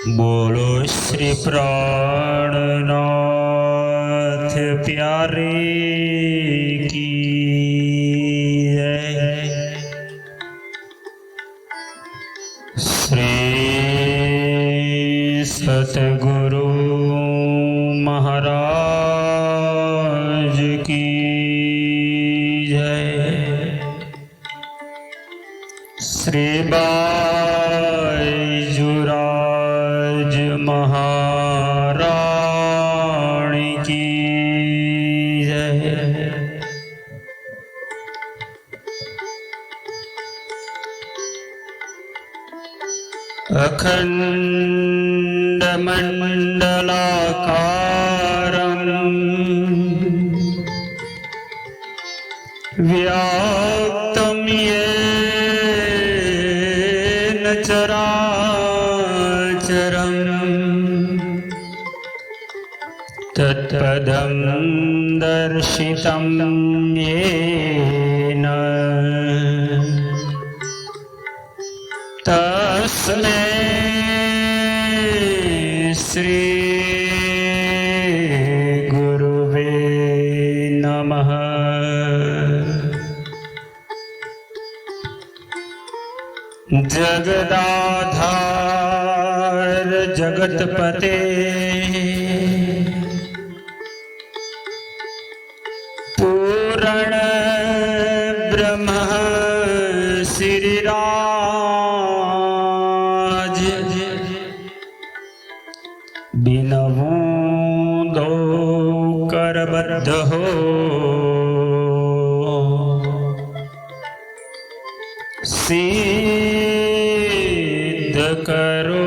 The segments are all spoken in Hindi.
बोलो श्री प्राणनाथ प्यारे की जय। श्री सतगुरु महाराज की जय। श्री बाईजुराज महारानी की जय। अखंड मंडलाकारं व्याप्तं येन चराचरं तत्पदं दर्शितं येन तस्मै श्री गुरुवे नमः। जगदाधार जगतपते पूर्ण ब्रह्म श्रीराज बिनवूं दो करबद्ध हो सिद्ध करो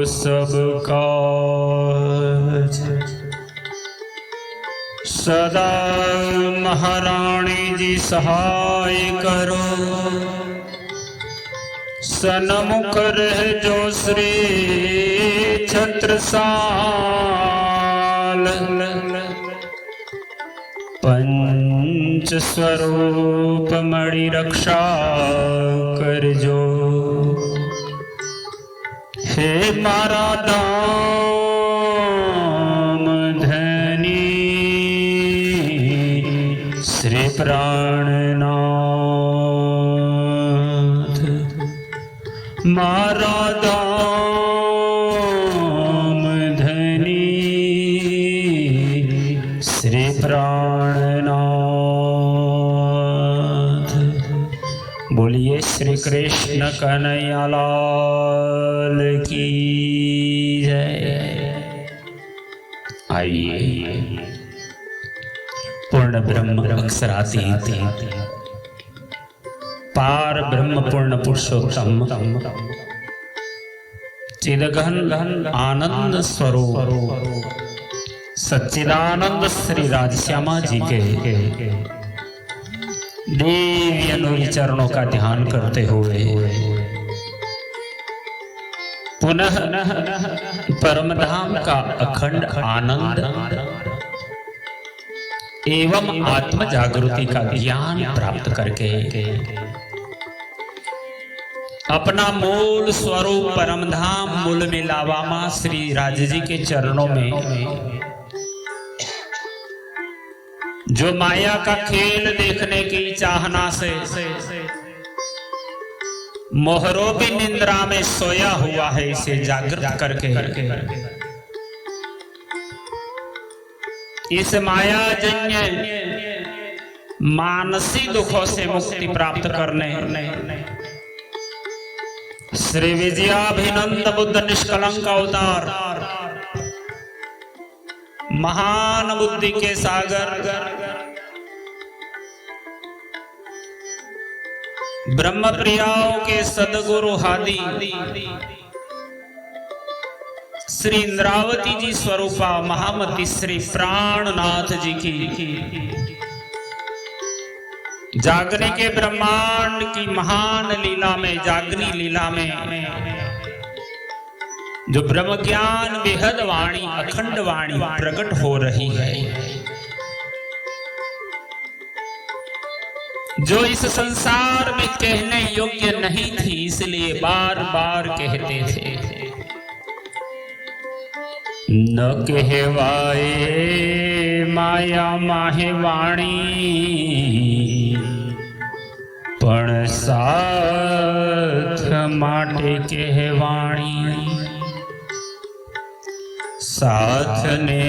सब काज। सदा महारानी जी सहाय करो सन्मुख रह जो श्री छत्रसाल। पंच स्वरूप मणि रक्षा कर जो हे मारा दाम धनी श्री प्राणनाथ। मारा दाम धनी श्री प्राणनाथ। बोलिए श्री कृष्ण कन्हैया लाल की जय। आइए पूर्ण ब्रह्म अक्षरातीत पार ब्रह्म पूर्ण पुरुषोत्तम चिदघन आनंद स्वरूप सच्चिदानंद श्री राजश्यामा जी के देवी अनुरी चरणों का ध्यान करते हुए पुनः परमधाम का अखंड आनंद एवं आत्म जागृति का ज्ञान प्राप्त करके अपना मूल स्वरूप परमधाम मूल मिलावामा श्री राज जी के चरणों में जो माया का खेल देखने की चाहना से मोहरो भी निंद्रा में सोया हुआ है, इसे जागृत करके इस माया जन्य मानसिक दुखों से मुक्ति प्राप्त करने श्री विजयाभिनंद बुद्ध निष्कलंक अवतार महान बुद्धि के सागर ब्रह्म प्रियाओं के सदगुरु हादी श्री इंद्रावती जी स्वरूपा महामती श्री प्राणनाथ जी की जागने के ब्रह्मांड की महान लीला में जागनी लीला में जो ब्रह्म ज्ञान बेहद वाणी अखंड वाणी प्रकट हो रही है। जो इस संसार में कहने योग्य नहीं थी, इसलिए बार बार कहते थे। न कहवाए माया माहे वाणी, पण साथ माटे कहवाणी। साथ ने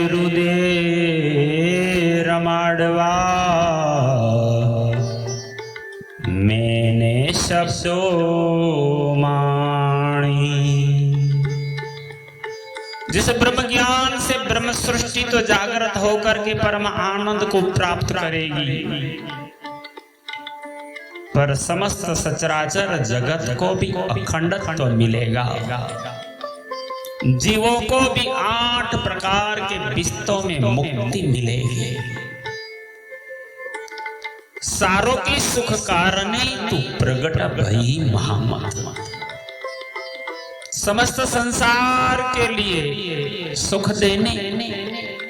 हृदय रमाडवा, मैंने शब्दों माणी। जिस ब्रह्म ज्ञान से ब्रह्म सृष्टि तो जागृत होकर के परम आनंद को प्राप्त करेगी, पर समस्त सचराचर जगत को भी अखंडत्व मिलेगा। जीवों को भी 8 प्रकार के विस्तों में मुक्ति मिलेगी। सारों की सुख कारणे तू प्रगट भई महामत। समस्त संसार के लिए सुख देने,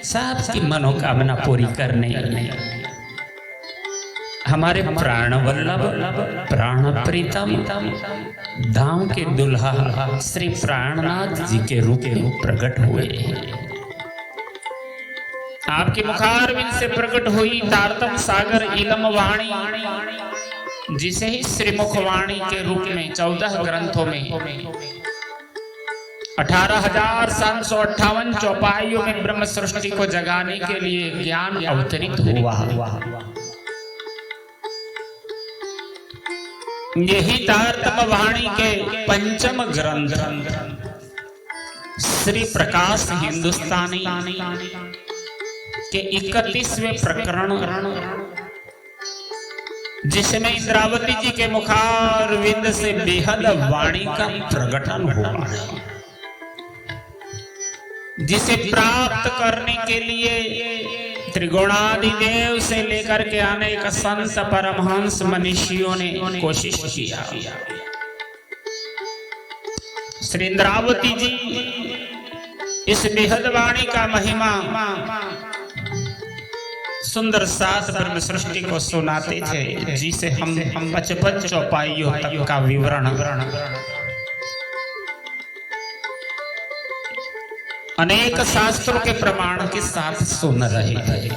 सबकी मनोकामना पूरी करने हमारे प्राण वल्लभ प्राण प्रीतम धाम के दुल्हा श्री प्राणनाथ जी के रूप में प्रकट हुए। आपके मुखारविंद से प्रकट हुई तारतम सागर इलम वाणी, जिसे ही श्रीमुख वाणी के रूप में 14 ग्रंथों में 18,758 चौपाइयों में ब्रह्म सृष्टि को जगाने के लिए ज्ञान अवतरित हुआ। यही तारतम वाणी के पंचम ग्रंथ श्री प्रकाश हिंदुस्तानी के 31वें प्रकरण, जिसमें इंद्रावती जी के मुखारविंद से बेहद वाणी का प्रकटन हुआ है, जिसे प्राप्त करने के लिए त्रिगुणादिदेव से लेकर के अनेक संत परमहंस मनीषियों ने कोशिश किया। श्री इंद्रावती जी इस बेहद वाणी का महिमा सुंदर 7 ब्रह्म सृष्टि को सुनाते थे, जिसे हम 55 चौपाइयों तक का विवरण अनेक शास्त्रों के प्रमाण के साथ सुन रहे थे।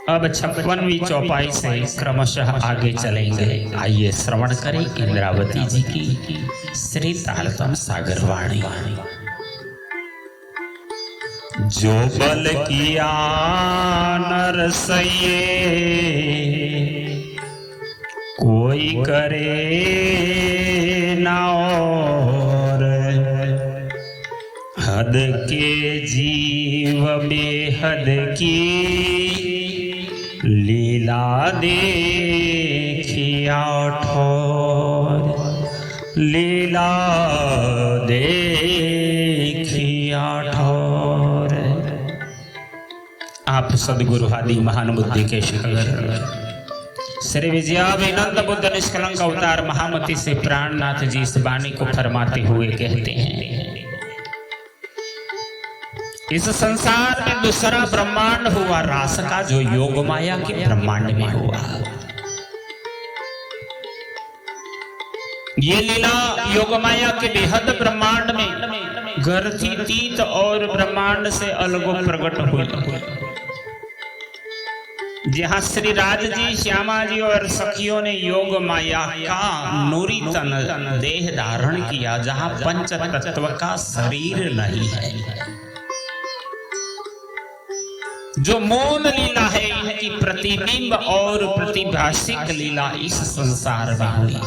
अब 56वीं चौपाई से क्रमशः आगे चलेंगे। आइए श्रवण करें इंद्रावती जी की श्री तारतम सागर वाणी। जो बल किया नर सये, कोई करे ना और। हद के जीव बेहद की लीला देखिया ठोर, लीला देखिया ठोर। आप सदगुरु आदि महान बुद्धि के शिखर श्री विजयाभिनंद बुद्ध निष्कलंक अवतार महामती से प्राणनाथ जी इस वाणी को फरमाते हुए कहते हैं, इस संसार में दूसरा ब्रह्मांड हुआ रास का, जो योग माया के ब्रह्मांड में हुआ। ये लीला योग माया के बेहद ब्रह्मांड में गर्थी तीत और ब्रह्मांड से अलग प्रकट हुई, जहाँ श्री राज जी, श्यामा जी और सखियों ने योग माया का नूरी तन देह धारण किया, जहाँ पंच तत्व का शरीर नहीं है। जो मौन लीला है, इनकी प्रतिबिंब और प्रतिभाषिक लीला इस संसार में हुई।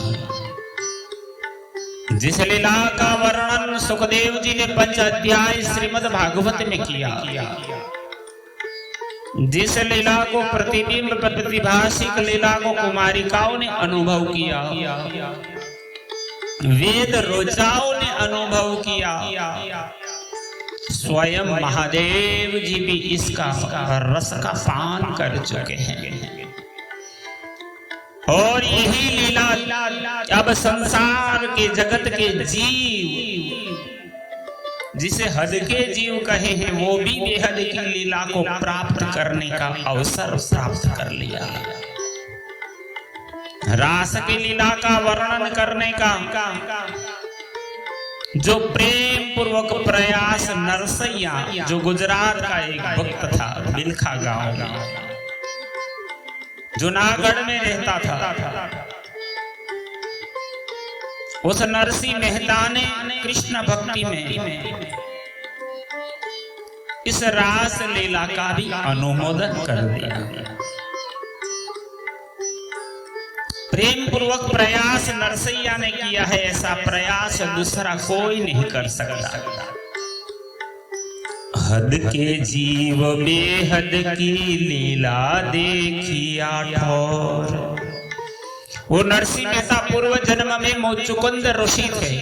जिस लीला का वर्णन सुखदेव जी ने 5 अध्याय श्रीमद् भागवत में किया, जिस लीला को प्रतिबिंब प्रतिभाषिक लीला को कुमारिकाओं ने अनुभव किया, वेद रोजाओं ने अनुभव किया, स्वयं महादेव जी भी इसका रस का पान कर चुके हैं। और यही लीला अब संसार के जगत के जीव जिसे हद के जीव कहे हैं वो भी बेहद की लीला को प्राप्त करने का अवसर प्राप्त कर लिया। रास की लीला का वर्णन करने का जो प्रेम पूर्वक प्रयास नरसैया, जो गुजरात का एक भक्त था, बिलखा गांव में, जूनागढ़ में रहता था, उस नरसिंह मेहता ने कृष्ण भक्ति में इस रास लीला का भी अनुमोदन कर दिया। प्रेम पूर्वक प्रयास नरसैया ने किया है, ऐसा प्रयास दूसरा कोई नहीं कर सकता। हद के जीव बेहद की लीला देखिया ठोर। वो नरसिंह मेहता पूर्व जन्म में मुचुकुंद ऋषि थे।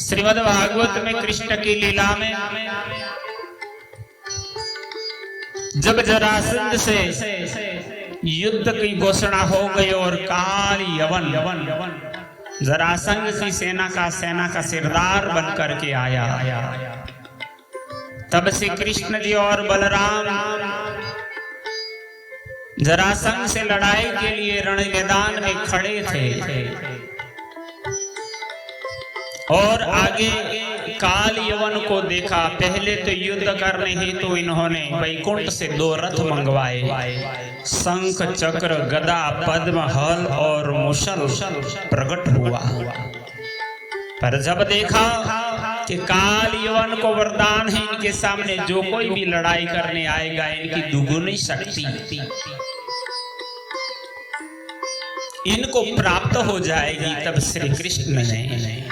श्रीमद् भागवत में कृष्ण की लीला में जब जरासंध से युद्ध की घोषणा हो गई और काल यवन जरासंध की सेना का सिरदार बन करके आया, तब से कृष्ण जी और बलराम जरासंध से लड़ाई के लिए रण मैदान में खड़े थे और आगे काल यवन को देखा। पहले तो युद्ध करने हेतु तो इन्होंने वैकुंठ से 2 रथ मंगवाए, शंख चक्र गदा पद्म हल और मुसल प्रकट हुआ। पर जब देखा कि काल यवन को वरदान है, इनके सामने जो कोई भी लड़ाई करने आएगा इनकी दुगुनी शक्ति इनको प्राप्त हो जाएगी, तब श्री कृष्ण ने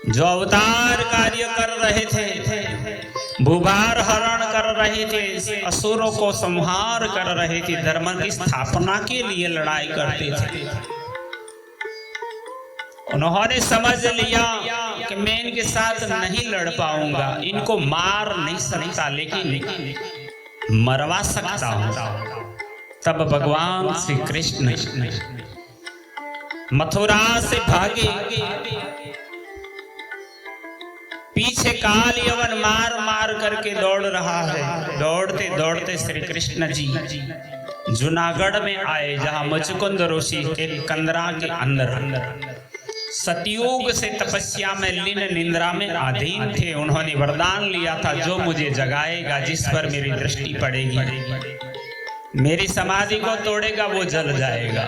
जो अवतार कार्य कर रहे थे, भूभार हरण कर रहे थे, असुरों को संहार कर रहे थे, धर्म की स्थापना के लिए लड़ाई करते थे, उन्होंने समझ लिया कि मैं इनके साथ नहीं लड़ पाऊंगा, इनको मार नहीं सकता लेकिन मरवा सकता हूं। तब भगवान श्री कृष्ण मथुरा से भागे, पीछे काल यवन मार मार करके दौड़ रहा है। दौड़ते दौड़ते श्री कृष्ण जी जूनागढ़ में आए, जहां मुचुकुंद ऋषि के कंदरा के अंदर सतयुग से तपस्या में लीन निंद्रा में अधीन थे। उन्होंने वरदान लिया था, जो मुझे जगाएगा, जिस पर मेरी दृष्टि पड़ेगी, मेरी समाधि को तोड़ेगा, वो जल जाएगा।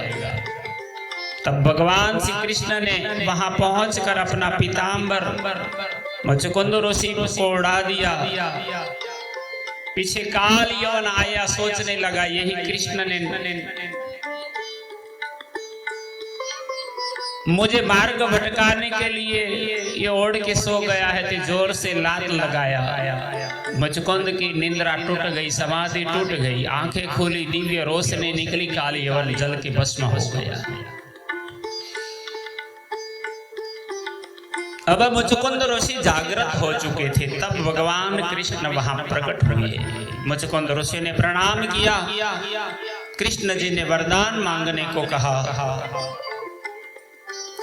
तब भगवान श्री कृष्ण ने वहां पहुंचकर अपना पीतांबर मुचुकुंद ऋषि को उड़ा दिया। पीछे काल यवन आया, सोचने लगा यही कृष्ण ने मुझे मार्ग भटकाने के लिए ये ओढ़ के सो गया है, तो जोर से लात लगाया। मुचुकुंद की निंद्रा टूट गई, समाधि टूट गई, आंखें खोली, दिव्य रोशनी निकली, काल यवन जल के भस्म हो गया। अब मुचुकुंद ऋषि जागृत हो चुके थे, तब भगवान कृष्ण वहां प्रकट हुए। मुचुकुंद ऋषि ने प्रणाम किया, कृष्ण जी ने वरदान मांगने को कहा।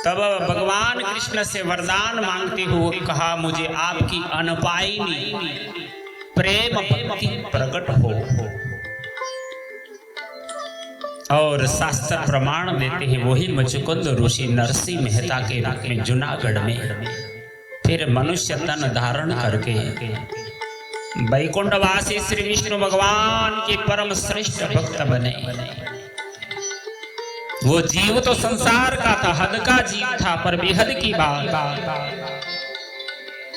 तब भगवान कृष्ण से वरदान मांगते हुए कहा, मुझे आपकी अनपायनी प्रेम भक्ति प्रकट हो। और शास्त्र प्रमाण देते हैं वही मुचुकुंद ऋषि नरसिंह मेहता के रूप में जूनागढ़ में फिर मनुष्य तन धारण करके वैकुंठवासी श्री विष्णु भगवान के परम श्रेष्ठ भक्त बने। वो जीव तो संसार का था, हद का जीव था, पर बेहद की बात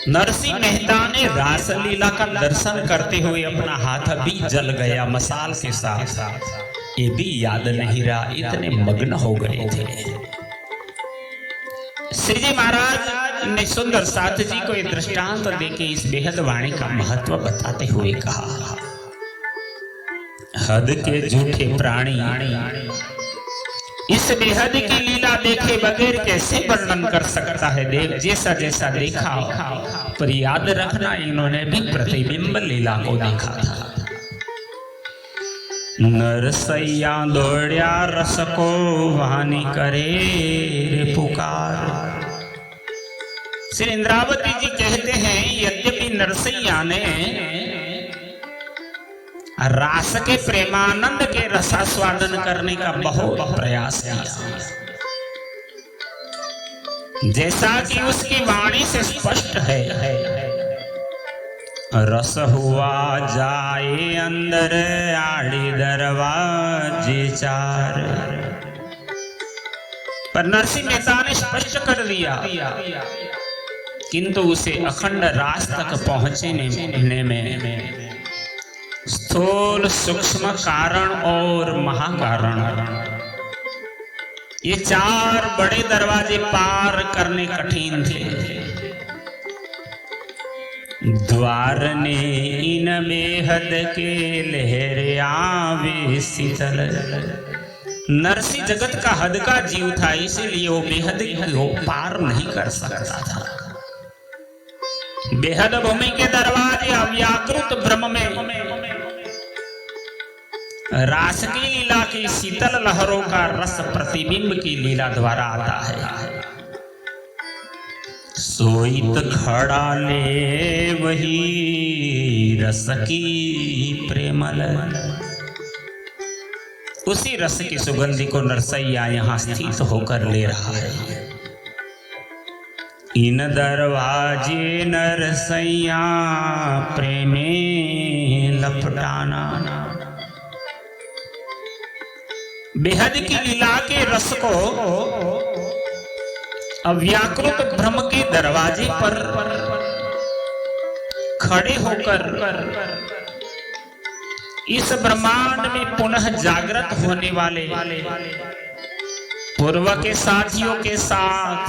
नरसिंह मेहता ने रासलीला का दर्शन करते हुए अपना हाथ भी जल गया मसाल के साथ, ये भी याद नहीं रहा, इतने मग्न हो गए थे। श्री जी महाराज ने सुंदर साथ जी को एक दृष्टांत देके इस बेहद वाणी का महत्व बताते हुए कहा, हद के झूठे प्राणी इस बेहद की लीला देखे बगैर कैसे वर्णन कर सकता है। देव जैसा जैसा देखा, पर याद रखना इन्होंने भी प्रतिबिंब लीला को देखा था। नरसैया दौड़िया रस को वानी करे रे पुकार, श्री इंद्रावती जी कहते हैं, यद्यपि नरसैया ने रास के प्रेमानंद के रसास्वादन करने का बहुत प्रयास किया, जैसा कि उसकी वाणी से स्पष्ट है, रस हुआ जाए अंदर आड़ी दरवाजे चार। पर नरसिंह मेहता ने स्पष्ट कर दिया, किंतु उसे अखंड रास तक पहुंचने में स्थूल सूक्ष्म कारण और महाकारण, ये चार बड़े दरवाजे पार करने कठिन थे। द्वार ने इन बेहद के लहरे आवे शीतल। नरसिंह जगत का हद का जीव था, इसीलिए वो बेहद को पार नहीं कर सकता था। बेहद भूमि के दरवाजे अव्याकृत ब्रह्म में रास की लीला की शीतल लहरों का रस प्रतिबिंब की लीला द्वारा आता है। सोईत खड़ा ले वही रस की प्रेमल, उसी रस की सुगंधि को नरसैया यहाँ स्थित होकर ले रहा है। इन दरवाजे नरसैया प्रेमे लपटाना। बेहद की लीला के रस को अव्याकृत ब्रह्म के दरवाजे पर खड़े होकर इस ब्रह्मांड में पुनः जागृत होने वाले पूर्व के साथियों के साथ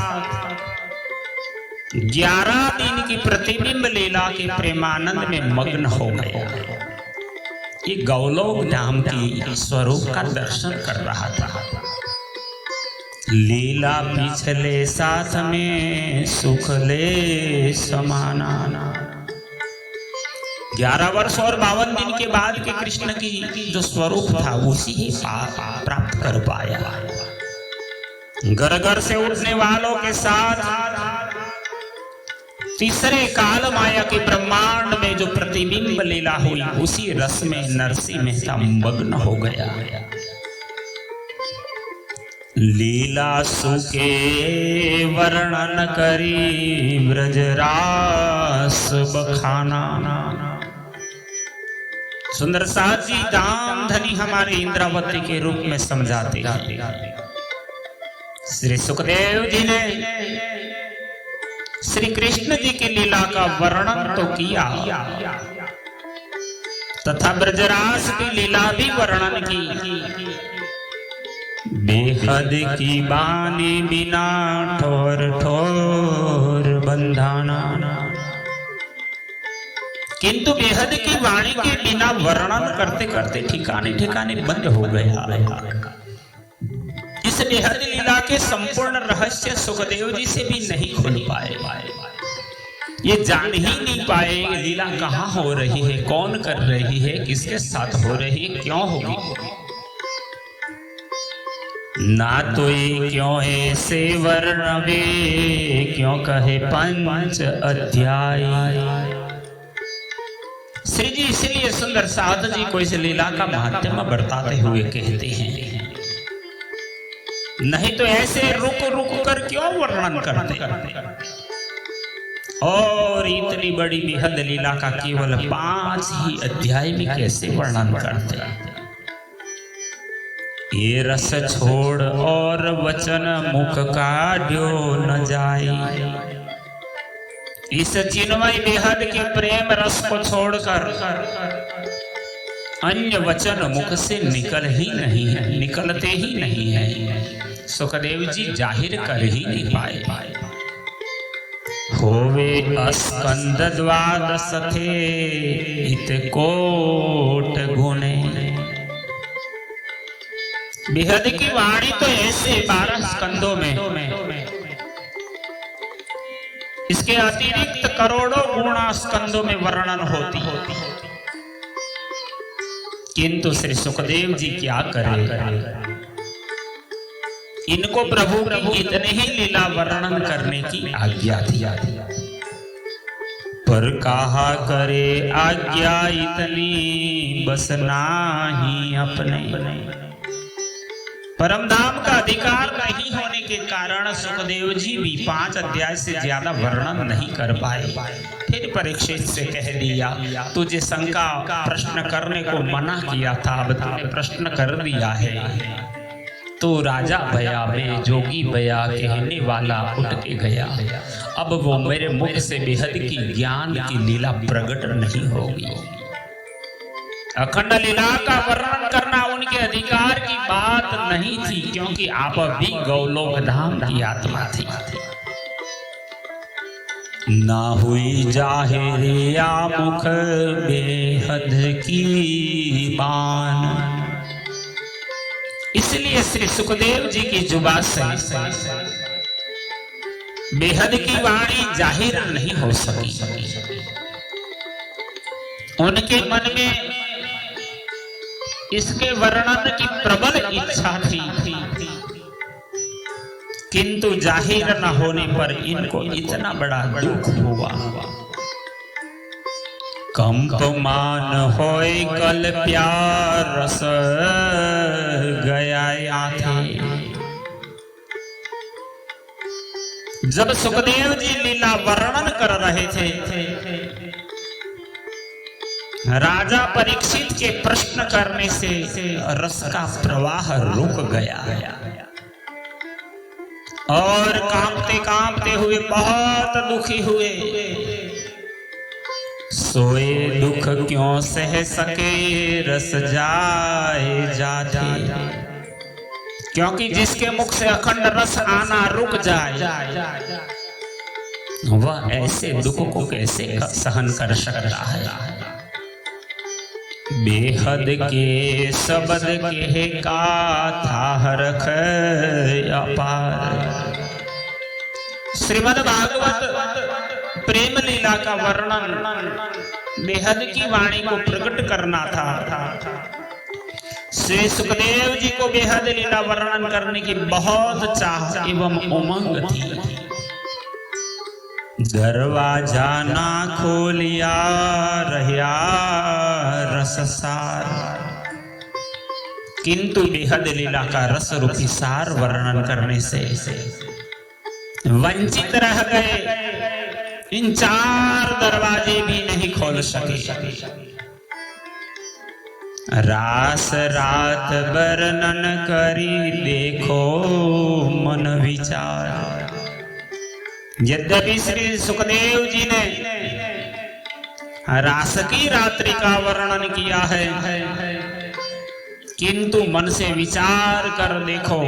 11 दिन की प्रतिबिंब लीला के प्रेमानंद में मग्न हो गया। ये गौलोक नाम की स्वरूप का दर्शन कर रहा था। लीला पिछले साथ में सुख ले समाना। 11 वर्ष और 52 दिन के बाद के कृष्ण की जो स्वरूप था उसी ही प्राप्त कर पाया। घर घर से उठने वालों के साथ तीसरे काल माया के ब्रह्मांड में जो प्रतिबिंब लीला हुई, उसी रस में नरसिंह मेहता मग्न हो गया। लीला सुके वर्णन करी ब्रजरास बखाना। सुंदर साथ जी दाम धनी हमारे इंद्रावती के रूप में समझाते हैं। श्री सुखदेव जी ने श्री कृष्ण जी की लीला का वर्णन तो किया, तथा ब्रजरास की लीला भी वर्णन की। बेहद की बानी बिना ठोर ठोर बंधाना। किंतु बेहद की वाणी के बिना वर्णन करते करते ठिकाने ठिकाने बंद हो गया। इस बेहद लीला के संपूर्ण रहस्य सुखदेव जी से भी नहीं खुल पाए। ये जान ही नहीं पाए लीला कहाँ हो रही है, कौन कर रही है, किसके साथ हो रही है, क्यों होगी। ना तो ये क्यों ऐसे वर्णवे, क्यों कहे पंच अध्याय। श्री जी इसलिए सुंदर साध जी को इस लीला का महात्म्य बताते हुए कहते हैं, नहीं तो ऐसे रुक रुक कर क्यों वर्णन करते। और इतनी बड़ी बेहद लीला का केवल 5 ही अध्याय में कैसे वर्णन करते। ये रस छोड़ और वचन मुख काढ़ो न जाए। इस चिन्मय बेहद के प्रेम रस को छोड़कर अन्य वचन मुख से निकलते ही नहीं है। सुखदेव जी जाहिर कर ही नहीं पाए। होवे स्कंद द्वादश थे इत कोट गुणे। बेहद की वाणी तो ऐसे 12 स्कंदों में, इसके अतिरिक्त करोड़ों गुणा स्कंदों में वर्णन होती। किंतु श्री सुखदेव जी क्या करें, इनको प्रभु की इतने ही लीला वर्णन करने की आज्ञा थी। पर कहा करे आज्ञा इतनी बस नाही अपने। परमधाम का अधिकार नहीं होने के कारण सुखदेव जी भी 5 अध्याय से ज्यादा वर्णन नहीं कर पाए। फिर परीक्षित से कह दिया, तुझे शंका प्रश्न करने को मना किया था, अब तूने प्रश्न कर दिया है। तो राजा भया में जोगी भया कहने वाला उठ के गया। अब वो मेरे मुख से बेहद की ज्ञान की लीला प्रकट नहीं होगी। अखंड लीला का वर्णन करना उनके अधिकार की बात नहीं थी, क्योंकि आप भी गौलोक धाम की आत्मा थी। ना हुई जाहिरिया मुख बेहद की बान। इसलिए श्री सुखदेव जी की जुबान से बेहद की वाणी जाहिर नहीं हो सकी। उनके मन में इसके वर्णन की प्रबल इच्छा थी, किंतु जाहिर न होने पर इनको इतना बड़ा दुख हुआ। कंपमान होय कल प्यार रस गया थे। जब सुखदेव जी लीला वर्णन कर रहे थे, राजा परीक्षित के प्रश्न करने से रस का प्रवाह रुक गया और कांपते कांपते हुए बहुत दुखी हुए। सोए दुख क्यों सह सके रस जाए जाते। क्योंकि जिसके मुख से अखंड रस आना रुक जाए, वह ऐसे दुख को कैसे सहन कर सकता है। बेहद के शब्द के गाथा रख अपार। श्रीमद् भागवत प्रेम लीला का वर्णन बेहद की वाणी को प्रकट करना था। श्री सुखदेव जी को बेहद लीला वर्णन करने की बहुत चाह एवं उमंग थी। दरवाजा ना खोलिया रहा रससार, किंतु बेहद लीला का रस रूपी सार वर्णन करने से वंचित रह गए। इन 4 दरवाजे भी नहीं खोल सके। रास रात वर्णन करी देखो मन विचार। यद्यपि श्री सुखदेव जी ने रास की रात्रि का वर्णन किया है, किंतु मन से विचार कर देखो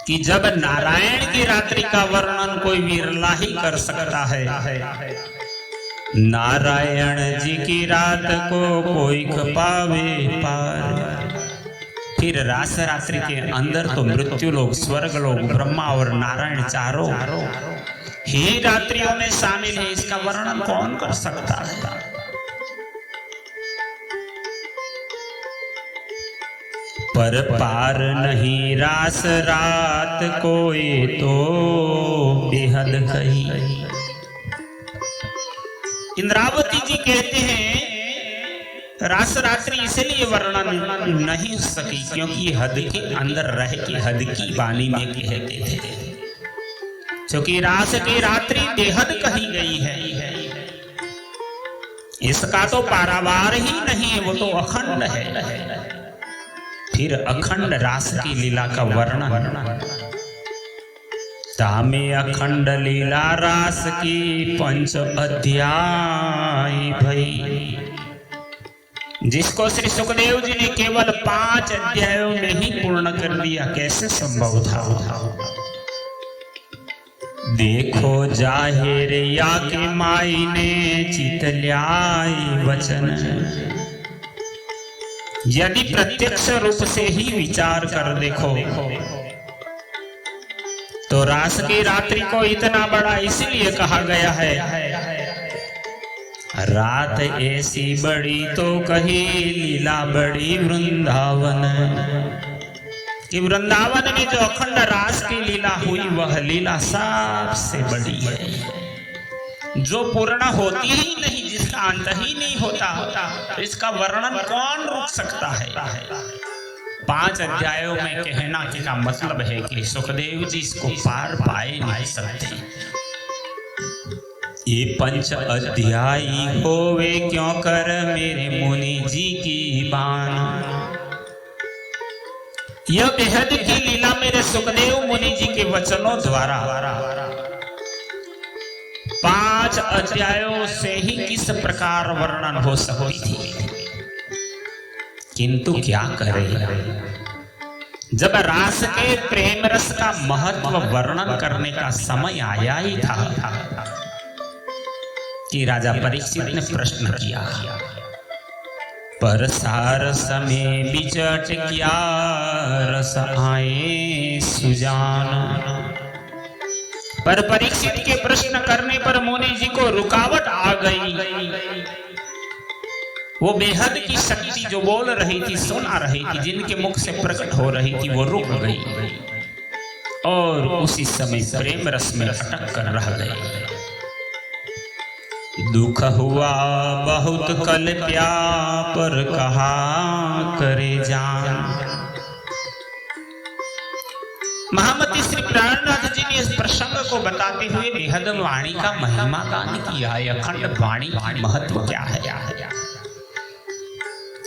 कि जब नारायण की रात्रि का वर्णन कोई विरला ही कर सकता है, नारायण जी की रात को कोई पावे पार। फिर रास रात्रि के अंदर तो मृत्यु लोग, स्वर्ग लोग, ब्रह्मा और नारायण चारों ही रात्रियों में शामिल है। इसका वर्णन कौन कर सकता है। पर पार नहीं रास रात कोई तो बेहद कही। इंद्रावती जी कहते हैं रास रात्रि इसलिए वर्णन नहीं हो सकी क्योंकि ये हद के अंदर रह के हद की वाणी में कहते थे। क्योंकि रास की रात्रि बेहद कही गई है, इसका तो पारावार ही नहीं है, वो तो अखंड है। फिर अखंड रास की लीला का वर्णन तामे अखंड लीला रास की 5 अध्याय भई, जिसको श्री सुखदेव जी ने केवल 5 अध्यायों में ही पूर्ण कर दिया। कैसे संभव था। देखो जाहिर या के माई ने चित ल्याई वचन। यदि प्रत्यक्ष रूप से ही विचार कर देखो तो रास की रात्रि को इतना बड़ा इसलिए कहा गया है। रात ऐसी बड़ी तो कही लीला बड़ी वृंदावन। कि वृंदावन में जो अखंड रास की लीला हुई वह लीला सबसे बड़ी है, जो पूर्ण होती ही नहीं, जिसका अंत ही नहीं होता, तो इसका वर्णन कौन रोक सकता है। 5 अध्यायों में कहना का मतलब है कि सुखदेव जी इसको पार पाए नहीं सकते। ये 5 अध्यायी होवे क्यों कर मेरे मुनि जी की बान। यह बेहद की लीला मेरे सुखदेव मुनि जी के वचनों द्वारा 5 अध्यायों से ही किस प्रकार वर्णन हो सकती थी, किंतु क्या करे, जब रास के प्रेम रस का महत्व वर्णन करने का समय आया ही था कि राजा परीक्षित ने प्रश्न किया, पर सारस में बिचट क्या रस आए सुजान। पर परीक्षित के प्रश्न करने पर मुनि जी को रुकावट आ गई। वो बेहद की शक्ति जो बोल रही थी, सुना रही थी, जिनके मुख से प्रकट हो रही थी, वो रुक गई और उसी समय प्रेम रस में अटक कर रह गए। दुख हुआ बहुत कल्प्या पर कहा करे जान। महामती श्री प्राणनाथ जी ने इस प्रसंग को बताते हुए बेहद वाणी का महिमा गान किया है। अखंड वाणी महत्व क्या है।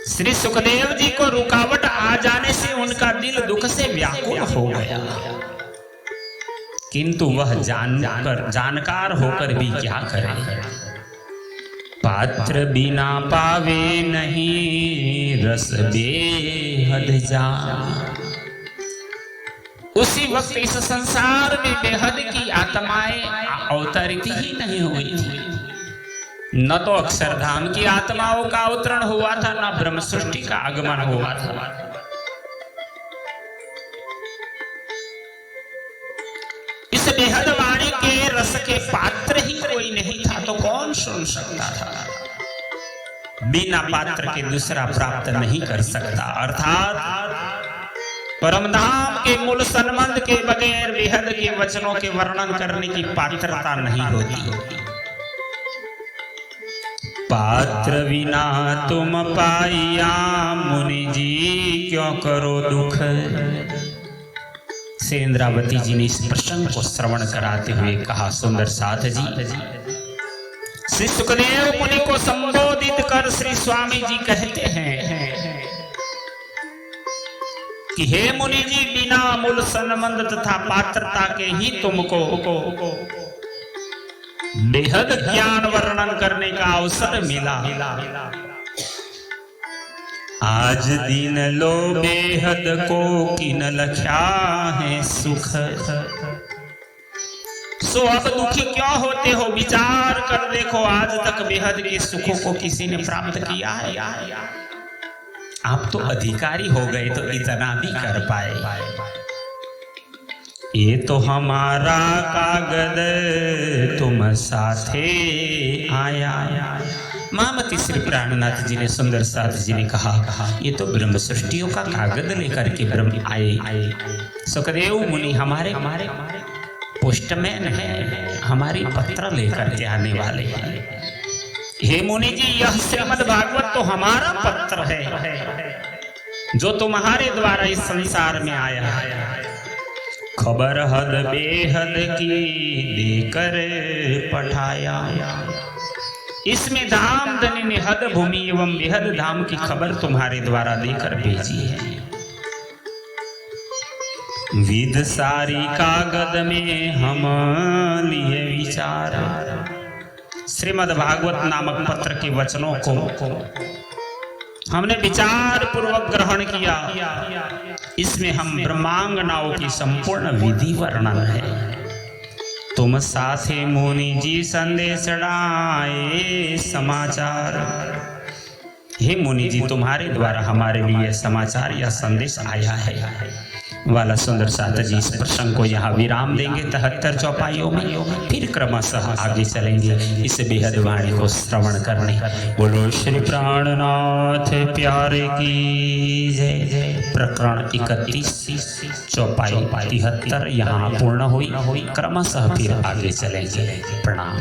श्री सुखदेव जी को रुकावट आ जाने से उनका दिल दुख से व्याकुल हो गया, किंतु वह जानकार होकर भी क्या करे। पात्र बिना पावे नहीं रस बेहद जान। उसी वक्त इस संसार में बेहद की आत्माएं अवतरित ही नहीं हुई थी। न तो अक्षरधाम की आत्माओं का अवतरण हुआ था, न ब्रह्म सृष्टि का आगमन हुआ था। इस बेहद वाणी के रस के पात्र ही कोई नहीं था, तो कौन सुन सकता था। बिना पात्र के दूसरा प्राप्त नहीं कर सकता। अर्थात परमधाम के मूल संबंध के बगैर बेहद के वचनों के वर्णन करने की पात्रता नहीं होती। पात्र बिना तुम पाइया मुनि जी क्यों करो दुख। से इंद्रावती जी ने इस प्रसंग को श्रवण कराते हुए कहा, सुंदर साथ जी, श्री सुखदेव मुनि को संबोधित कर श्री स्वामी जी कहते हैं कि हे मुनि जी, बिना मूल संबंध तथा पात्रता के ही तुमको बेहद ज्ञान वर्णन करने का अवसर मिला। आज दिन लो बेहद को किन लख्या है सुख। सो अब दुखी क्यों होते हो, विचार कर देखो, आज तक बेहद के सुखों को किसी ने प्राप्त किया है। आप तो अधिकारी हो गए तो इतना भी कर पाए। ये तो हमारा कागज तुम साथे आया। महामती श्री प्राणनाथ जी ने, सुंदर साथ जी ने कहा, ये तो ब्रह्म सृष्टियों का कागज लेकर के ब्रह्म आए। सुखदेव मुनि हमारे पोस्टमैन है, हमारी पत्र लेकर के आने वाले हैं। हे मुनि जी, यह श्रीमद् भागवत तो हमारा पत्र है जो तुम्हारे द्वारा इस संसार में आया है। खबर हद बेहद की देकर पठाया। इसमें धाम धनी ने हद भूमि एवं बेहद धाम की खबर तुम्हारे द्वारा देकर भेजी है। विद सारी कागज में हम लिए विचार। श्रीमद् भागवत नामक पत्र के वचनों को हमने विचार पूर्वक ग्रहण किया। इसमें हम ब्रह्मांगनाओं की संपूर्ण विधि वर्णन है। तुम साथे मुनि जी संदेश लाए समाचार। हे मुनि जी, तुम्हारे द्वारा हमारे लिए समाचार या संदेश आया है। वाला सुंदर साथ जी इस प्रसंग को यहाँ विराम देंगे 73 चौपाइयों में, फिर क्रमशः आगे चलेंगे इस बेहद वाणी को श्रवण करने। बोलो श्री प्राणनाथ प्यारे की जय। प्रकरण 31 चौपाई 73 यहाँ पूर्ण हुई, क्रमशः फिर आगे चलेंगे। प्रणाम।